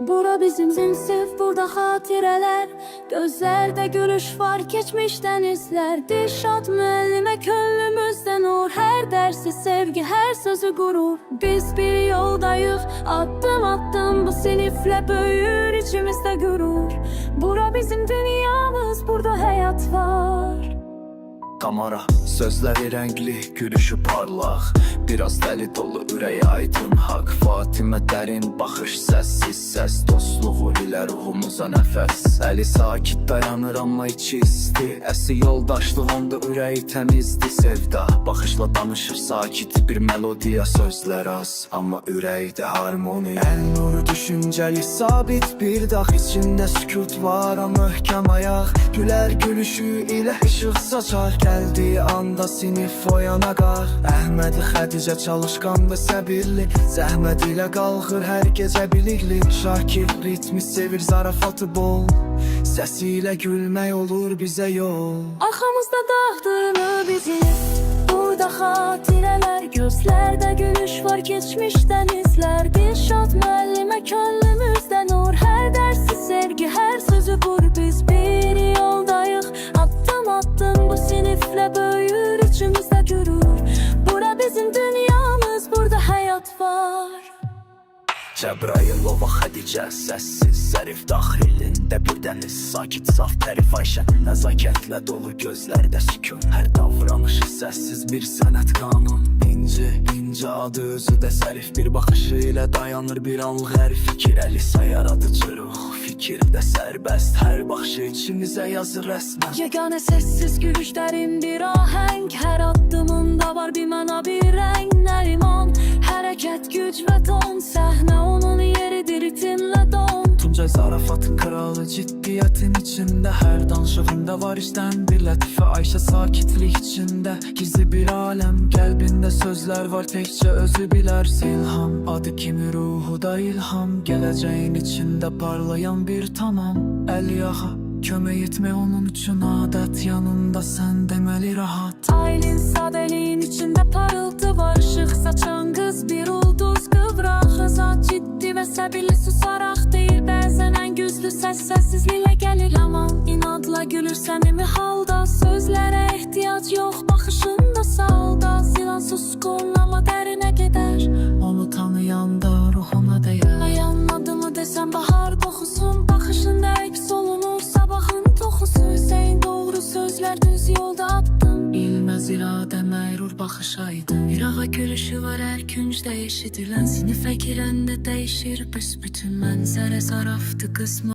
Bura bizim zimsif, burada hatireler. Gözlerde gülüş var, geçmişten izler. Dilşad müellime könlümüzden nur. Her dersi sevgi, her sözü gurur. Biz bir yoldayız, adım adım bu sinifle büyür içimizde gurur. Bura bizim dünyamız, burada hayat var. Kamera, sözleri renkli, gülüşü parlaq. Biraz dəli dolu, ürəyi aydın haqq. Fatimə dərin baxış, səssiz səs. Dostluğu ilə ruhumuza nəfəs. Əli sakit dayanır amma içi isti. Əsli yoldaşlıq onda ürəyi təmizdi. Sevda baxışla danışır sakit, bir melodiya, sözlər az amma ürəkdə harmoniya. Əl nuru düşüncəli, sabit bir dağ. İçində sükut var amma möhkəm ayaq. Gülər gülüşü ilə işıq saçar. Gəldiyi anda sinif oyana qar. Əhmədi Xədicə çalışqan və səbirli. Zəhmət ilə qalxır hər gecə bilikli. Şakir ritmi sevir, zarafatı bol. Səsi ilə gülmək olur bizə yol. Arxamızda dağdırır bizi, burada xatirələr. Gözlərdə gülüş var, geçmişdən izlər. Dilşad müəllimə könlümüzdə nur. Hər dərsi sevgi, hər sözü vur. Biz bir yoldayıq, addım addım bu siniflə böyür içimizdə gürür. Bura bizim dünyamız, burada hayat var. Cəbrayılova Xədicə, səssiz, zərif daxilində bir dəniz. Sakit, saf, tərif Ayşə, nəzakətlə dolu gözlərdə sükun. Hər davranışı səssiz bir sənət qanun. İnci adı özü də zərif, bir baxışı ilə dayanır bir anlıq hər fikir. Əlisə yaradıcı ruh, fikirdə sərbəst. Hər baxışı içimizə yazır rəsmən. Yeganə sessiz gülüşlərin bir ahəng. Hər addımında var bir məna, bir rəng. Nəriman, hərəkət, güc və ton. Səhnə onun yeridir, ritimlə don. Tuncay zarafatın kralı, ciddiyyətin içində. Hər danışığında var işdən bir lətifə. Ayşə sakitlik içində, gizli bir aləm. Qəlbində sözlər var, təkcə özü bilər. İlham adı kimi ruhu da ilham. Gələcəyin içində parlayan bir tamam. Əl yağa kömək etmək onun üçün adət. Yanında sən deməli rahat. Aylin sadeliğin içində parıltı var. Işıq saçan qız bir ulduz qıvraq. Rıza ciddi və səbirli susaraq deyir. Bəzən ən güclü səs səssizliklə gəlir. Aman inadla gülür səmimi halda. Sözlərə ehtiyac yox, baxışında salda. Zilan suskun amma dərinə gedər. Onu tanıyanda ruhuna dəyər. Dayanmadımı desəm bahar qoxusun. Baxışında əks olunur sabahın toxusu. Hüseyin doğru sözlər, düz yolda attım. İlməz iradə məyrur baxışaydı. Bir ağa gülüşü var, hər küncdə eşidilən. Sinifə girəndə dəyişir büsbütün mənzərə, zaraftı qismi.